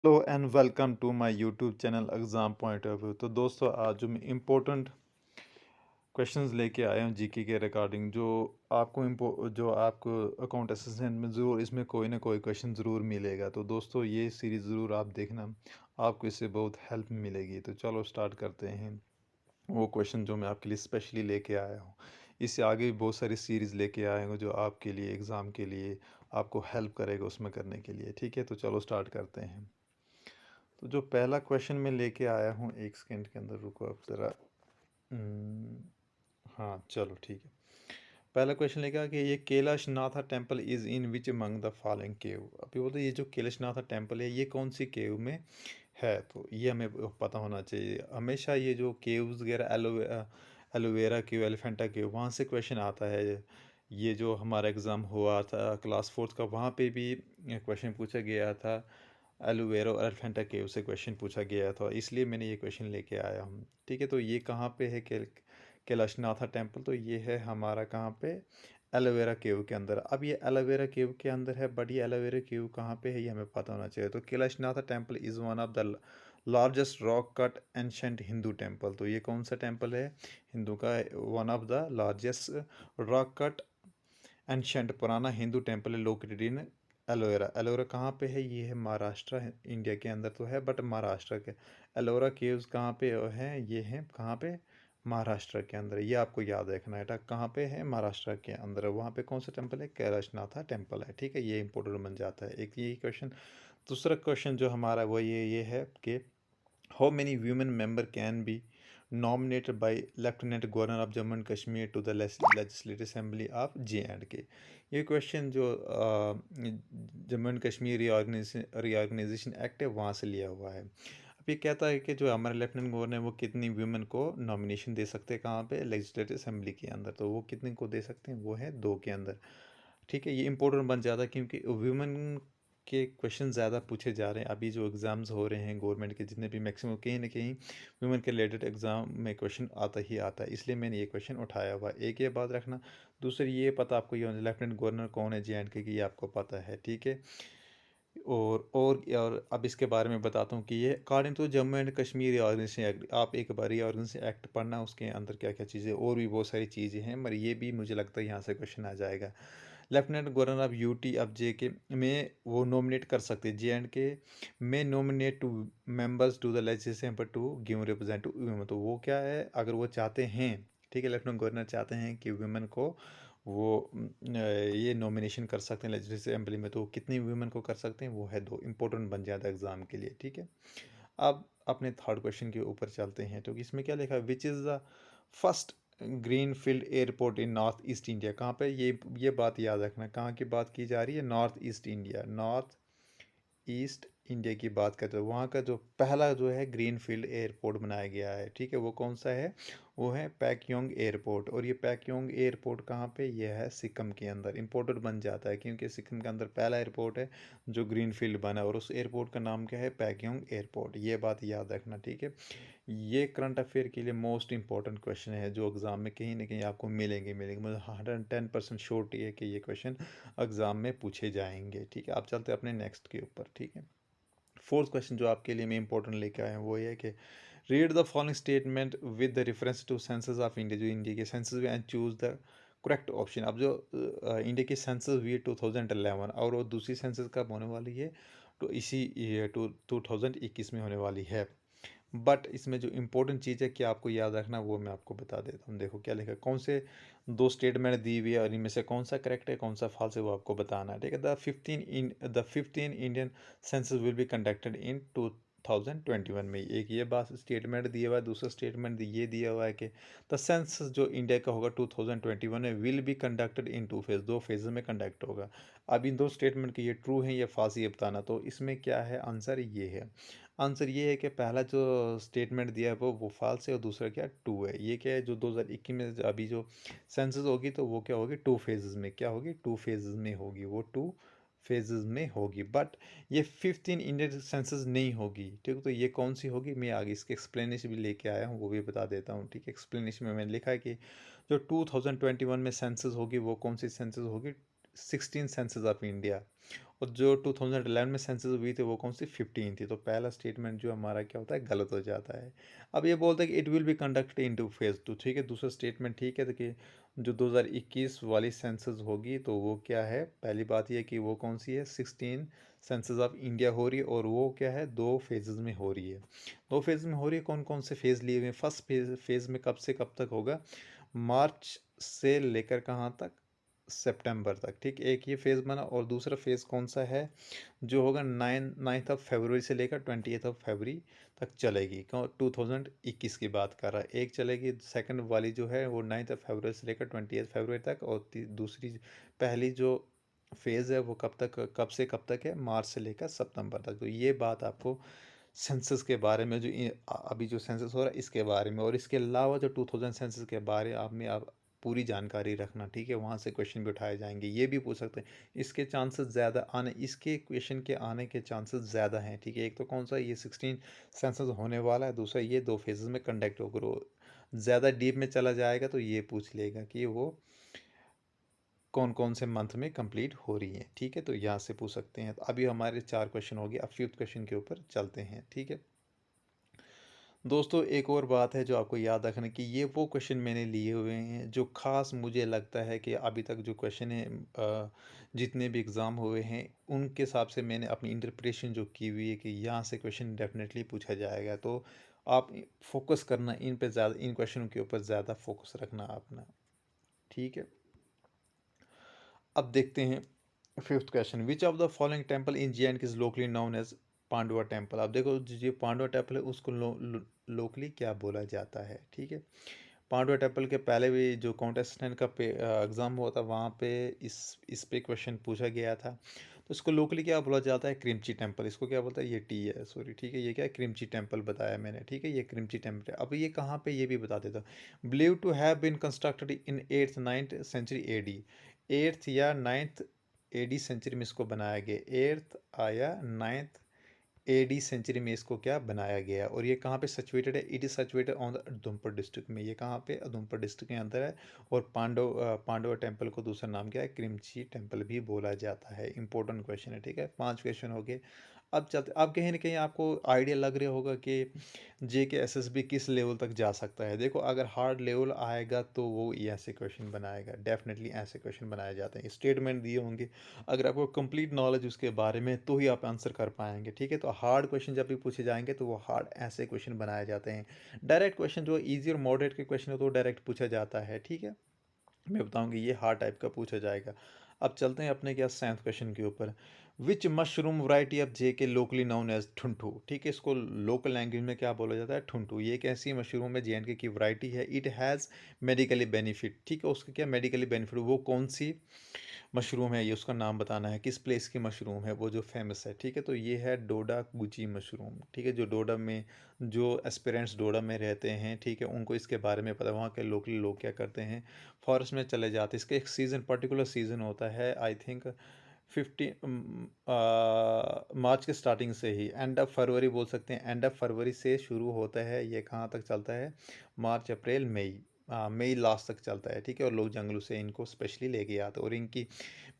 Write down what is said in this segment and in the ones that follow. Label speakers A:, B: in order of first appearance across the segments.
A: Hello and welcome to my YouTube channel exam point of view. तो दोस्तों, आज जो मैं इम्पोर्टेंट क्वेश्चंस लेके आया हूँ जीके के रिगार्डिंग, जो आपको अकाउंट असिस्टेंट में ज़रूर इसमें कोई ना कोई क्वेश्चन ज़रूर मिलेगा। तो दोस्तों, ये सीरीज़ ज़रूर आप देखना, आपको इससे बहुत हेल्प मिलेगी। तो चलो स्टार्ट करते हैं। वो क्वेश्चन जो मैं आपके लिए स्पेशली लेके आया हूँ, इससे आगे भी बहुत सारी सीरीज़ लेके आए हूँ जो आपके लिए एग्ज़ाम के लिए आपको हेल्प करेगा उसमें करने के लिए। ठीक है, तो चलो स्टार्ट करते हैं। तो जो पहला क्वेश्चन मैं लेके आया हूँ, एक सेकेंड के अंदर रुको आप ज़रा। हम्म, हाँ चलो ठीक है। पहला क्वेश्चन लेके आया कि ये Kailasanatha temple is in which among the following cave. अभी बोलते ये जो कैलाशनाथा टेम्पल है ये कौन सी केव में है, तो ये हमें पता होना चाहिए। हमेशा ये जो केव्स वगैरह एलोवेरा केव, एलिफेंटा केव, वहाँ से क्वेश्चन आता है। ये जो हमारा एग्ज़ाम हुआ था क्लास फोर्थ का, वहाँ पे भी क्वेश्चन पूछा गया था। एलोवेरा और एलिफेंटा केव से क्वेश्चन पूछा गया था, इसलिए मैंने ये क्वेश्चन लेके आया हूँ। ठीक है, तो ये कहाँ पे है कैलाशनाथा टेम्पल? तो ये है हमारा कहाँ पे, एलोवेरा केव के अंदर। अब ये एलोवेरा केव के अंदर है, बट ये एलोवेरा केव कहाँ पे है ये हमें पता होना चाहिए। तो Kailasanatha temple is one of the largest rock cut ancient Hindu temple. तो ये कौन सा टेम्पल है? हिंदू का one of the largest rock cut ancient पुराना हिंदू टेम्पल है, लोकेटेड इन एलोवेरा। एलोवेरा कहाँ पे है? ये है महाराष्ट्र है, इंडिया के अंदर तो है बट महाराष्ट्र के। एलोवेरा केव्स कहाँ पे हैं? ये हैं कहाँ पे? महाराष्ट्र के अंदर। ये आपको याद रखना है। कहाँ पे है? महाराष्ट्र के अंदर। वहाँ पे कौन सा टेम्पल है? कैलाशनाथा टेम्पल है। ठीक है, ये इंपॉर्टेंट बन जाता है एक यही क्वेश्चन। दूसरा क्वेश्चन जो हमारा वो ये है कि how many women member can be nominated by Lieutenant Governor of Jammu and Kashmir to the Legislative Assembly of J&K। ये क्वेश्चन जो Jammu and Kashmir reorganization act है वहाँ से लिया हुआ है। अब ये कहता है कि जो हमारे लेफ्टिनेंट गवर्नर है वो कितनी वुमेन को नॉमिनेशन दे सकते हैं कहाँ पे? लेजिस्लेटिव असेंबली के अंदर। तो वो कितने को दे सकते हैं? वो है दो के अंदर। ठीक है, ये इंपॉर्टेंट बन जाता है क्योंकि वुमेन के क्वेश्चन ज़्यादा पूछे जा रहे हैं। अभी जो एग्ज़ाम्स हो रहे हैं गवर्नमेंट के, जितने भी मैक्सिमम कहीं ना कहीं वुमेन के रिलेटेड एग्ज़ाम में क्वेश्चन आता ही आता है, इसलिए मैंने ये क्वेश्चन उठाया हुआ है। एक ये बात रखना। दूसरी ये पता आपको, ये लेफ्टिनेंट गवर्नर कौन है J&K की, ये आपको पता है। ठीक है, और अब इसके बारे में बताता हूँ कि ये according to Jammu and Kashmir organization act. आप एक बार ये ऑर्गेनाइजेशन एक्ट पढ़ना, उसके अंदर क्या क्या चीज़ें और भी बहुत सारी चीज़ें हैं, मगर ये भी मुझे लगता है यहाँ से क्वेश्चन आ जाएगा। Lieutenant governor of UT of JK में वो नॉमिनेट कर सकते हैं। J&K में nominate two members to the legislature to give representative women. तो वो क्या है, अगर वो चाहते हैं, ठीक है, लेफ्टिनेंट गवर्नर चाहते हैं कि वुमेन को वो ये नॉमिनेशन कर सकते हैं लेजिस्लेटिव असेंबली में, तो कितनी वुमेन को कर सकते हैं? वो है दो। इंपॉर्टेंट बन जाता है एग्जाम के लिए। ठीक है, अब अपने थर्ड क्वेश्चन के ऊपर चलते हैं। तो इसमें क्या लिखा है? Which is the first green field airport in north east India. कहाँ पे ये बात याद रखना, कहाँ की बात की जा रही है? North east India, north east India की बात करते हैं। वहाँ का जो पहला जो है ग्रीन फील्ड एयरपोर्ट बनाया गया है, ठीक है, वो कौन सा है? वो है पैक्योंग एयरपोर्ट। और ये पैक्योंग एयरपोर्ट कहाँ पे? ये है सिक्किम के अंदर। इंपॉर्टेंट बन जाता है क्योंकि सिक्किम के अंदर पहला एयरपोर्ट है जो ग्रीन फील्ड बना है, और उस एयरपोर्ट का नाम क्या है? पैक्योंग एयरपोर्ट। ये बात याद रखना। ठीक है, ये करंट अफेयर के लिए मोस्ट इंपॉर्टेंट क्वेश्चन है जो एग्ज़ाम में कहीं ना कहीं आपको मिलेंगे मुझे 110% श्योरिटी है कि ये क्वेश्चन एग्ज़ाम में पूछे जाएंगे। ठीक है, आप चलते हैं अपने नेक्स्ट के ऊपर। ठीक है, फोर्थ क्वेश्चन जो आपके लिए मैं इंपॉर्टेंट लेके आया हूँ वो ये है कि read the following statement with the reference to census of India. जो इंडिया के सेंसस हुए, and choose the correct option. अब जो इंडिया की सेंसस हुई है 2011, और वो दूसरी सेंसस कब होने वाली है? तो इसी 2021 में होने वाली है। बट इसमें जो इंपॉर्टेंट चीज़ है कि आपको याद रखना, वो मैं आपको बता देता हूँ। देखो क्या लिखा है, कौन से दो स्टेटमेंट दी हुई है और इनमें से कौन सा करेक्ट है कौन सा फॉल्स है, वो आपको बताना है। ठीक है, the 15 Indian census will be conducted in 2021 में। एक ये बात स्टेटमेंट दिया हुआ है, दूसरा स्टेटमेंट ये दिया हुआ है कि द सेंसस जो इंडिया का होगा 2021 में will be conducted in 2 phase, 2 phase में कंडक्ट होगा। अब इन दो स्टेटमेंट के ये ट्रू है या फॉल्स ये बताना। तो इसमें क्या है आंसर? ये है, आंसर ये है कि पहला जो स्टेटमेंट दिया है वो फॉल्स है, और दूसरा क्या? ट्रू है। ये क्या है, जो 2021 में अभी जो सेंसस होगी तो वो क्या होगी? 2 फेजेस में। क्या होगी? 2 फेजेस में होगी, वो 2 फेजेस में होगी। बट ये 15 इंडियन सेंसस नहीं होगी। ठीक है, तो ये कौन सी होगी? मैं आगे इसके एक्सप्लेनेशन भी लेके आया हूँ, वो भी बता देता हूँ। ठीक है, एक्सप्लेनेशन में मैंने लिखा है कि जो 2021 में सेंसस होगी वो कौन सी सेंसस होगी? 16 सेंसस ऑफ इंडिया। और जो 2011 में सेंसस हुई थी वो कौन सी 15 थी। तो पहला स्टेटमेंट जो हमारा क्या होता है, गलत हो जाता है। अब ये बोलता है कि it will be conducted into phase 2, ठीक है। दूसरा स्टेटमेंट ठीक है, तो कि जो 2021 वाली सेंसस होगी तो वो क्या है, पहली बात ये कि वो कौन सी है, 16 सेंसस ऑफ इंडिया हो रही है, और वो क्या है, 2 फेजेस में हो रही है। 2 फेज में हो रही है, कौन कौन से फेज लिए हुए हैं। फर्स्ट फेज में कब से कब तक होगा, मार्च से लेकर कहाँ तक, सितंबर तक, ठीक। एक ये फेज़ बना, और दूसरा फेज़ कौन सा है, जो होगा 9 से लेकर 28 तक चलेगी। 2021 की बात कर रहा है। एक चलेगी सेकंड वाली जो है वो 9 से लेकर 28 तक, और दूसरी पहली जो फेज़ है वो कब तक, कब से कब तक है, मार्च से लेकर सितंबर तक। तो ये बात आपको सेंसस के बारे में, जो अभी जो सेंसस हो रहा है इसके बारे में, और इसके अलावा जो 2000 सेंसस के बारे में आप पूरी जानकारी रखना, ठीक है। वहाँ से क्वेश्चन भी उठाए जाएंगे, ये भी पूछ सकते हैं। इसके चांसेस ज़्यादा आने, इसके क्वेश्चन के आने के चांसेस ज़्यादा हैं, ठीक है। एक तो कौन सा, ये 16 सेंसस होने वाला है, दूसरा ये 2 फेजेस में कंडक्ट होगा। ज़्यादा डीप में चला जाएगा तो ये पूछ लेगा कि वो कौन कौन से मंथ में कंप्लीट हो रही है, ठीक है। तो यहाँ से पूछ सकते हैं। तो अभी हमारे 4 क्वेश्चन हो गए, अब 5th क्वेश्चन के ऊपर चलते हैं, ठीक है। दोस्तों एक और बात है जो आपको याद रखना, कि ये वो क्वेश्चन मैंने लिए हुए हैं जो ख़ास मुझे लगता है कि अभी तक जो क्वेश्चन है, जितने भी एग्ज़ाम हुए हैं उनके हिसाब से मैंने अपनी इंटरप्रिटेशन जो की हुई है कि यहाँ से क्वेश्चन डेफिनेटली पूछा जाएगा। तो आप फोकस करना इन पे ज़्यादा, इन क्वेश्चनों के ऊपर ज़्यादा फोकस रखना अपना, ठीक है। अब देखते हैं 5th question, which of the following temple in J and K is locally known as Pandava temple. अब देखो जो पांडवा टेम्पल है उसको लोकली क्या बोला जाता है, ठीक है। पांडवा टेम्पल के पहले भी जो कॉन्टेस्टेंट का एग्ज़ाम हुआ था वहाँ पे इस पे क्वेश्चन पूछा गया था। तो इसको लोकली क्या बोला जाता है, क्रिमची टेम्पल। इसको क्या बोलता है, ये टी है, सॉरी, ठीक है। ये क्या है, क्रिमची टेम्पल बताया मैंने, ठीक है। ये क्रिमची टेम्पल है। अब ये कहाँ पे, ये भी बता देता हूँ। Believe to have been constructed in 8th 9th century AD. 8th या 9th एडी सेंचुरी में इसको बनाया गया। 8th आया 9th एडी सेंचुरी में इसको क्या बनाया गया। और ये कहाँ पे सिचुएटेड है, it is situated on the Udhampur district में। ये कहाँ पे, उधमपुर डिस्ट्रिक्ट के अंदर है। और पांडव टेम्पल को दूसरा नाम क्या है, क्रिमची टेम्पल भी बोला जाता है। इंपॉर्टेंट क्वेश्चन है, ठीक है। 5 क्वेश्चन हो गए। अब चलते, अब कहीं ना कहीं आपको आइडिया लग रहा होगा कि जे के एस एस बी किस लेवल तक जा सकता है। देखो अगर हार्ड लेवल आएगा तो वो ऐसे क्वेश्चन बनाएगा, डेफिनेटली ऐसे क्वेश्चन बनाए जाते हैं। स्टेटमेंट दिए होंगे, अगर आपको कंप्लीट नॉलेज उसके बारे में, तो ही आप आंसर कर पाएंगे, ठीक है। तो हार्ड क्वेश्चन जब भी पूछे जाएंगे तो वो हार्ड ऐसे क्वेश्चन बनाए जाते हैं। डायरेक्ट क्वेश्चन जो ईजी और मॉडरेट के क्वेश्चन हो तो डायरेक्ट पूछा जाता है, ठीक है। मैं बताऊंगी ये हार्ड टाइप का पूछा जाएगा। अब चलते हैं अपने क्या 7th क्वेश्चन के ऊपर। विच मशरूम वराइटी ऑफ जे के लोकली नोन एज ठुंठू, ठीक है। इसको लोकल लैंग्वेज में क्या बोला जाता है, ठुंठू। ये एक ऐसी मशरूम है जे एंड के की वराइटी है। इट हैज़ मेडिकली बेनिफिट, ठीक है। उसका क्या मेडिकली बेनिफिट, वो कौन सी मशरूम है, ये उसका नाम बताना है, किस प्लेस की मशरूम है वो जो फेमस है, ठीक है। तो ये है डोडा गुची मशरूम, ठीक है। जो डोडा में, जो एस्पिरेंट्स डोडा में रहते हैं, ठीक है, उनको इसके बारे में पता है। वहाँ के लोकल लोग क्या करते हैं, फॉरेस्ट में चले जाते हैं। इसका एक सीज़न, पर्टिकुलर सीज़न होता है, आई थिंक मार्च के स्टार्टिंग से ही, एंड ऑफ फरवरी बोल सकते हैं, एंड ऑफ फरवरी से शुरू होता है। ये कहाँ तक चलता है, मार्च अप्रैल मई, मई लास्ट तक चलता है, ठीक है। और लोग जंगलों से इनको स्पेशली लेके आते हैं, और इनकी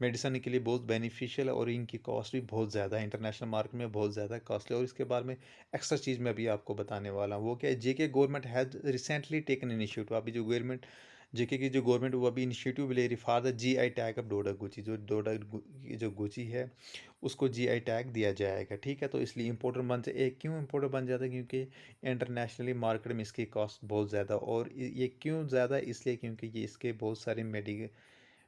A: मेडिसिन के लिए बहुत बेनिफिशियल है, और इनकी कॉस्ट भी बहुत ज़्यादा है, इंटरनेशनल मार्केट में बहुत ज़्यादा कॉस्टली। और इसके बारे में एक्स्ट्रा चीज़ मैं अभी आपको बताने वाला हूँ, वो क्या है, JK government has recently taken initiative. अभी जो गवर्नमेंट, जेके की जो गवर्नमेंट, वो अभी इनिशिएटिव भी ले रही for the GI tag of Doda Gucci. जो डोडा की जो गुची है उसको जीआई टैग दिया जाएगा, ठीक है। तो इसलिए इंपॉर्टेंट बन जाए, एक क्यों इंपॉर्टेंट बन जाता है, क्योंकि इंटरनेशनली मार्केट में इसकी कॉस्ट बहुत ज़्यादा। और ये क्यों ज़्यादा, इसलिए क्योंकि ये इसके बहुत सारे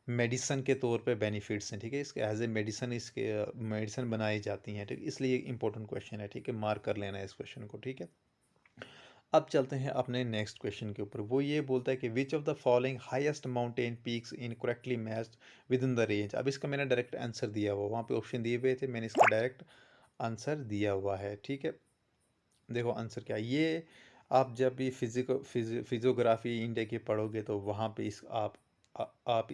A: मेडिसन के तौर पे बेनिफिट्स हैं, ठीक है। इसके एज ए मेडिसन, इसके मेडिसन बनाई जाती हैं, ठीक है। इसलिए इंपॉर्टेंट क्वेश्चन है, ठीक है। मार्क कर लेना है इस क्वेश्चन को, ठीक है। अब चलते हैं अपने नेक्स्ट क्वेश्चन के ऊपर। वो ये बोलता है कि विच of the following highest mountain peaks in correctly matched with in the range. अब इसका मैंने डायरेक्ट आंसर दिया हुआ, वहाँ पे ऑप्शन दिए हुए थे, मैंने इसका डायरेक्ट आंसर दिया हुआ है, ठीक है। देखो आंसर क्या है ये, आप जब भी फिजियोग्राफी इंडिया की पढ़ोगे तो वहाँ पे इस आप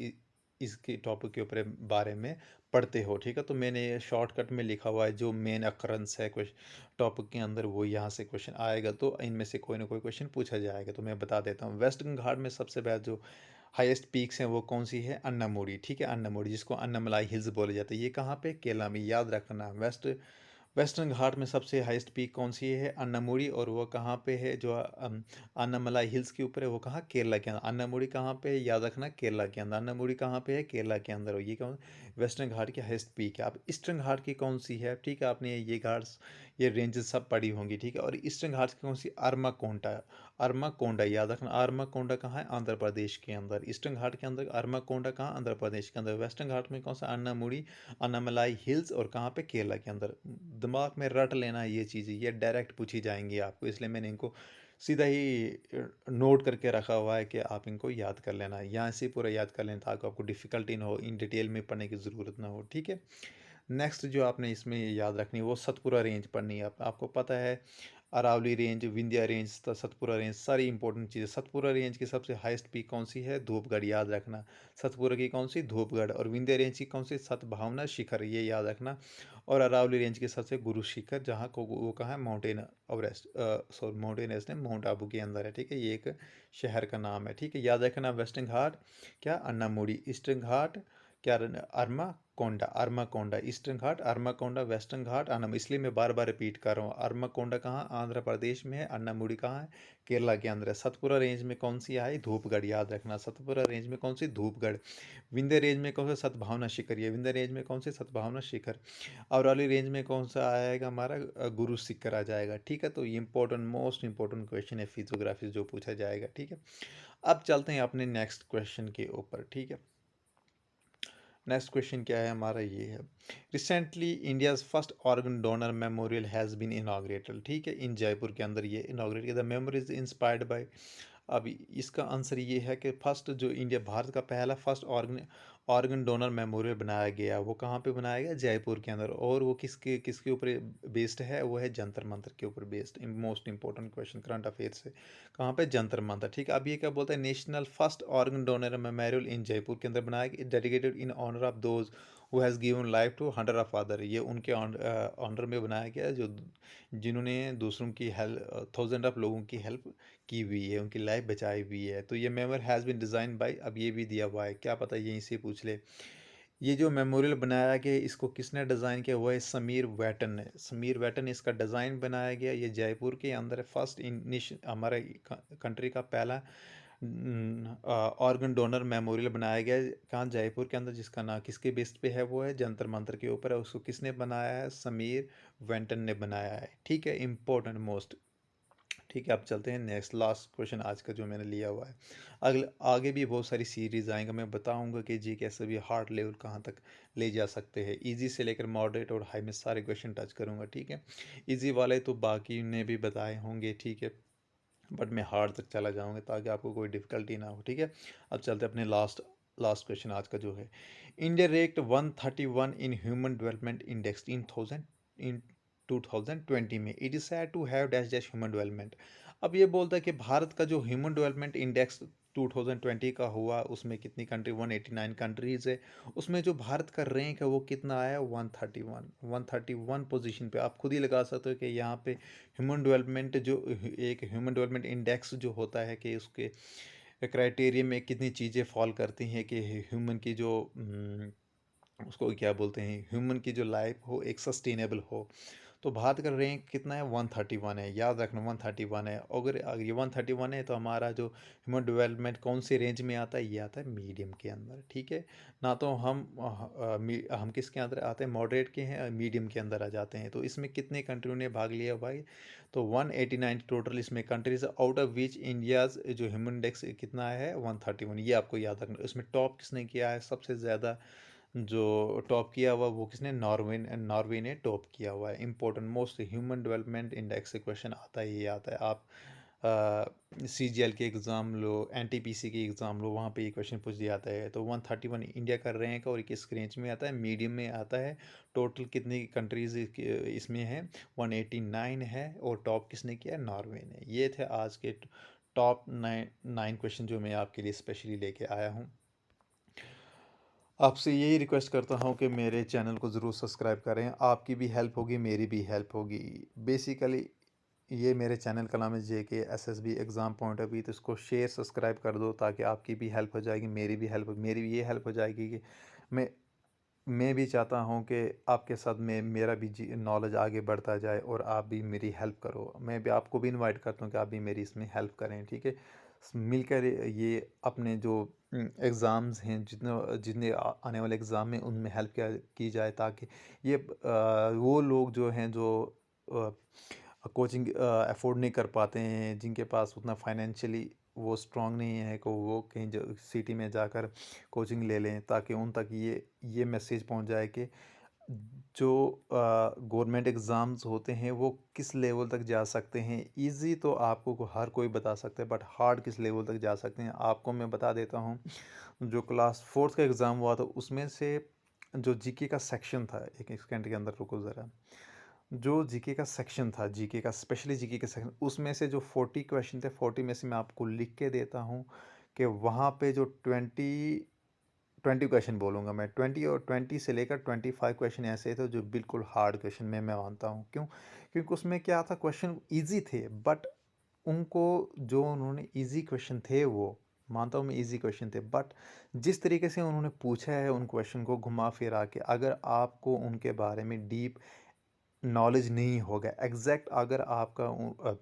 A: इसके टॉपिक के ऊपर बारे में पढ़ते हो, ठीक है। तो मैंने ये शॉर्टकट में लिखा हुआ है, जो मेन अक्रंस है क्वेश्चन टॉपिक के अंदर वो यहाँ से क्वेश्चन आएगा, तो इनमें से कोई ना कोई क्वेश्चन पूछा जाएगा। तो मैं बता देता हूँ, वेस्टर्न घाट में सबसे पहले जो हाईएस्ट पीक्स हैं वो कौन सी है, अन्नामुडी, ठीक है, अन्नामुडी जिसको अन्नामलाई हिल्स बोले जाते हैं, ये कहाँ पे, केरला में, याद रखना। वेस्टर्न घाट में सबसे हाईएस्ट पीक कौन सी है, अन्नामुडी, और वो कहाँ पे है, जो अन्नामलाई हिल्स के ऊपर है, वो कहाँ, केरला के अंदर। अन्नामुडी कहाँ पे है, याद रखना, केरला के अंदर। अन्नामुडी कहाँ पे है, केरला के अंदर। और ये कौन, वेस्टर्न घाट की हाईएस्ट पीक है। अब ईस्टर्न घाट की कौन सी है, ठीक है, आपने ये घाट्स, ये रेंजेस सब पढ़ी होंगी, ठीक है। और ईस्टर्न घाट की कौन सी, अरमाकोंडा, अरमाकोंडा याद रखना। अरमाकोंडा कहाँ है, आंध्र प्रदेश के अंदर। ईस्टर्न घाट के अंदर अरमाकोंडा कहाँ, आंध्र प्रदेश के अंदर। वेस्टर्न घाट में कौन सा, अन्नामुडी, अन्नामलाई हिल्स, और कहाँ पे, केरला के अंदर। दिमाग में रट लेना ये चीज़ें, ये डायरेक्ट पूछी जाएंगी आपको, इसलिए मैंने इनको सीधा ही नोट करके रखा हुआ है कि आप इनको याद कर लेना, यहाँ से पूरा याद कर लेना, ताकि आपको डिफ़िकल्टी ना हो, इन डिटेल में पढ़ने की ज़रूरत ना हो, ठीक है। नेक्स्ट जो आपने इसमें याद रखनी है वो सतपुरा रेंज पढ़नी है। आपको पता है Aravalli range, Vindhya range, Satpura range, सारी इंपॉर्टेंट चीज़ें। सतपुरा रेंज की सबसे हाईएस्ट पीक कौन सी है, धूपगढ़, याद रखना। सतपुरा की कौन सी, धूपगढ़। और विंध्या रेंज की कौन सी, सतभावना शिखर, ये याद रखना। और अरावली रेंज की सबसे गुरु शिखर, जहाँ को वो कहाँ है, mountain Everest, sorry mountain Everest नहीं, माउंट आबू के अंदर है, ठीक है, ये एक शहर का नाम है, ठीक है, याद रखना। वेस्टर्न घाट क्या, अन्नामुडी। ईस्टर्न घाट क्या, अरमा कोंडा, अरमाकोंडा। ईस्टर्न घाट अरमाकोंडा, वेस्टर्न घाट अन्नम, इसलिए मैं बार बार रिपीट कर रहा हूँ। अरमाकोंडा कहाँ, आंध्र प्रदेश में है। अन्नामुडी कहाँ है, केरला के अंदर है। सतपुरा रेंज में कौन सी आई, धूपगढ़, याद रखना। सतपुरा रेंज में कौन सी, धूपगढ़। विंध्य रेंज में कौन सा, सतभावना शिखर, ये विंध्य रेंज में कौन सी, सतभावना शिखर। अरावली रेंज में कौन सा आएगा हमारा, गुरु शिखर आ जाएगा, ठीक है। तो ये इंपॉर्टेंट, मोस्ट इंपॉर्टेंट क्वेश्चन है फिजियोग्राफी जो पूछा जाएगा, ठीक है। अब चलते हैं अपने नेक्स्ट क्वेश्चन के ऊपर, ठीक है। नेक्स्ट क्वेश्चन क्या है हमारा, ये है, recently India's first organ donor memorial has been inaugurated, ठीक है, इन जयपुर के अंदर ये इनाग्रेट किया। The memory is inspired by, अब इसका आंसर ये है कि फर्स्ट जो इंडिया, भारत का पहला फर्स्ट ऑर्गन डोनर मेमोरियल बनाया गया, वो कहाँ पे बनाया गया, जयपुर के अंदर। और वो किसके किसके ऊपर बेस्ड है, वो है जंतर मंतर के ऊपर based. Most important question current affair से, कहाँ पे, जंतर मंतर, ठीक है। अब ये क्या बोलता है, national first organ donor memorial in Jaipur के अंदर बनाया गया, dedicated in honour of those who has given life to 100 of other, ये उनके ऑनर में बनाया गया, जो जिन्होंने दूसरों की हेल्प, 1000 ऑफ लोगों की हेल्प की हुई है, उनकी लाइफ बचाई हुई है। तो ये memorial has been designed by, अब ये भी दिया हुआ है, क्या पता यहीं से पूछ ले। ये जो मेमोरियल बनाया गया, इसको किसने डिज़ाइन किया, वो है समीर वैटन ने। समीर वैटन ने इसका डिज़ाइन बनाया गया, ये जयपुर के अंदर फर्स्ट हमारे कंट्री का पहला ऑर्गन डोनर मेमोरियल बनाया गया, कहाँ, जयपुर के अंदर, जिसका नाम किसके बेस पे है, वो है जंतर मंतर के ऊपर है। उसको किसने बनाया है, समीर वेंटन ने बनाया है, ठीक है, इम्पोर्टेंट मोस्ट, ठीक है। अब चलते हैं नेक्स्ट, लास्ट क्वेश्चन आज का जो मैंने लिया हुआ है। अगले आगे भी बहुत सारी सीरीज आएंगे, मैं बताऊंगा कि जी कैसे भी हार्ड लेवल कहाँ तक ले जा सकते हैं, इजी से लेकर मॉडरेट और हाई में सारे क्वेश्चन टच करूंगा, ठीक है। इजी वाले तो बाकी ने भी बताए होंगे, ठीक है, बट मैं हार्ड तक चला जाऊंगा ताकि आपको कोई डिफ़िकल्टी ना हो, ठीक है। अब चलते हैं अपने लास्ट लास्ट क्वेश्चन आज का जो है, India ranked 131 in human development index in 2020 में, it is said to have dash dash human development. अब ये बोलता है कि भारत का जो ह्यूमन डेवलपमेंट इंडेक्स 2020 का हुआ, उसमें कितनी कंट्री, 189 कंट्रीज़ है, उसमें जो भारत का रैंक है वो कितना आया, 131 पोजीशन पे। आप खुद ही लगा सकते हो कि यहाँ पे ह्यूमन डेवलपमेंट जो, एक ह्यूमन डेवलपमेंट इंडेक्स जो होता है कि उसके क्राइटेरिया में कितनी चीज़ें फॉल करती हैं कि ह्यूमन की जो उसको क्या बोलते हैं, ह्यूमन की जो लाइफ हो एक सस्टेनेबल हो। तो भारत का रैंक कितना है, 131 है, याद रखना 131 है। अगर ये 131 है तो हमारा जो ह्यूमन डेवलपमेंट कौन से रेंज में आता है, ये आता है मीडियम के अंदर, ठीक है ना। तो हम किसके अंदर आते हैं, मॉडरेट के हैं, मीडियम के अंदर आ जाते हैं। तो इसमें कितने कंट्रियों ने भाग लिया भाई, तो 189 टोटल इसमें countries, out of which India's जो ह्यूमन इंडेक्स कितना है, 131, ये आपको याद रखना। इसमें टॉप किसने किया है, सबसे ज़्यादा जो टॉप किया हुआ वो किसने, नॉर्वे ने टॉप किया हुआ है। Important most human development index से क्वेश्चन आता ही आता है। आप CGL के एग्ज़ाम लो, NTPC के एग्ज़ाम लो, वहाँ पे ये क्वेश्चन पूछ दिया जाता है। तो 131 इंडिया का रैंक और किस रेंज में आता है, मीडियम में आता है। टोटल कितनी कंट्रीज़ इसमें है, 189 है। और टॉप किसने किया है, नॉर्वे ने। ये थे आज के टॉप 9 क्वेश्चन जो मैं आपके लिए स्पेशली लेके आया हूँ। आपसे यही रिक्वेस्ट करता हूँ कि मेरे चैनल को ज़रूर सब्सक्राइब करें, आपकी भी हेल्प होगी, मेरी भी हेल्प होगी। बेसिकली ये मेरे चैनल का नाम है JK SSB exam point of view, तो इसको शेयर सब्सक्राइब कर दो ताकि आपकी भी हेल्प हो जाएगी, मेरी भी ये हेल्प हो जाएगी कि मैं मैं भी चाहता हूँ कि आपके साथ में मेरा भी जी नॉलेज आगे बढ़ता जाए और आप भी मेरी हेल्प करो। मैं भी आपको भी इनवाइट करता हूँ कि आप भी मेरी इसमें हेल्प करें, ठीक है? मिलकर ये अपने जो एग्ज़ाम्स हैं, जितने जितने आने वाले एग्ज़ाम में उनमें हेल्प किया की जाए, ताकि ये वो लोग जो हैं जो कोचिंग अफोर्ड नहीं कर पाते हैं, जिनके पास उतना फाइनेंशियली वो स्ट्रांग नहीं है कि वो कहीं जो सिटी में जाकर कोचिंग ले लें, ताकि उन तक ये मैसेज पहुंच जाए कि जो गवर्नमेंट एग्ज़ाम्स होते हैं वो किस लेवल तक जा सकते हैं। इजी तो आपको हर कोई बता सकता है, बट हार्ड किस लेवल तक जा सकते हैं आपको मैं बता देता हूँ। जो क्लास फोर्थ का एग्ज़ाम हुआ था उसमें से जो जीके का सेक्शन था, एक सेकंड के अंदर रुको ज़रा। जो जीके का सेक्शन था, जीके का स्पेशली जीके का सेक्शन, उसमें से जो 40 क्वेश्चन थे, 40 में से मैं आपको लिख के देता हूँ कि वहाँ पे जो 20 क्वेश्चन बोलूँगा मैं, 20 और 20 से लेकर 25 क्वेश्चन ऐसे थे जो बिल्कुल हार्ड क्वेश्चन में मैं मानता हूँ। क्यों? क्योंकि उसमें क्या था, क्वेश्चन ईजी थे, बट उनको जो उन्होंने ईजी क्वेश्चन थे, वो मानता हूँ मैं ईजी क्वेश्चन थे, बट जिस तरीके से उन्होंने पूछा है उन क्वेश्चन को घुमा फिरा के, अगर आपको उनके बारे में डीप नॉलेज नहीं होगा, एग्जैक्ट अगर आपका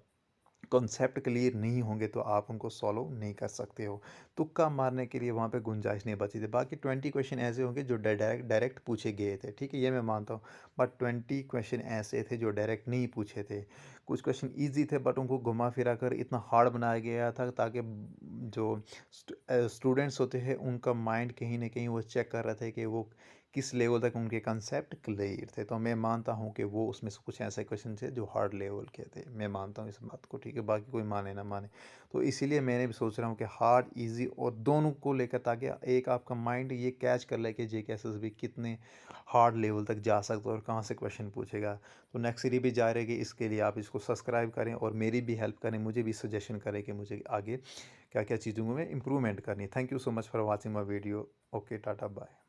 A: कॉन्सेप्ट क्लियर नहीं होंगे तो आप उनको सॉल्व नहीं कर सकते हो। तुक्का मारने के लिए वहाँ पे गुंजाइश नहीं बची थी। बाकी 20 क्वेश्चन ऐसे होंगे जो डायरेक्ट डायरेक्ट पूछे गए थे, ठीक है, ये मैं मानता हूँ। बट 20 क्वेश्चन ऐसे थे जो डायरेक्ट नहीं पूछे थे। कुछ क्वेश्चन इजी थे बट उनको घुमा फिरा कर इतना हार्ड बनाया गया था ताकि जो स्टूडेंट्स होते हैं उनका माइंड कहीं ना कहीं वो चेक कर रहे थे कि वो किस लेवल तक उनके कंसेप्ट क्लियर थे। तो मैं मानता हूँ कि वो उसमें से कुछ ऐसे क्वेश्चन थे जो हार्ड लेवल के थे, मैं मानता हूँ इस बात को, ठीक है, बाकी कोई माने ना माने। तो इसीलिए मैंने भी सोच रहा हूँ कि हार्ड इजी और दोनों को लेकर, ताकि एक आपका माइंड ये कैच कर ले कि JK SSB कितने हार्ड लेवल तक जा सकते और कहाँ से क्वेश्चन पूछेगा। तो नेक्स्ट सीरीज भी जा रहेगी, इसके लिए आप इसको सब्सक्राइब करें और मेरी भी हेल्प करें, मुझे भी सजेशन करें कि मुझे आगे क्या क्या चीज़ों में इम्प्रूवमेंट करनी है। Thank you so much for watching my video. Okay, tata, bye.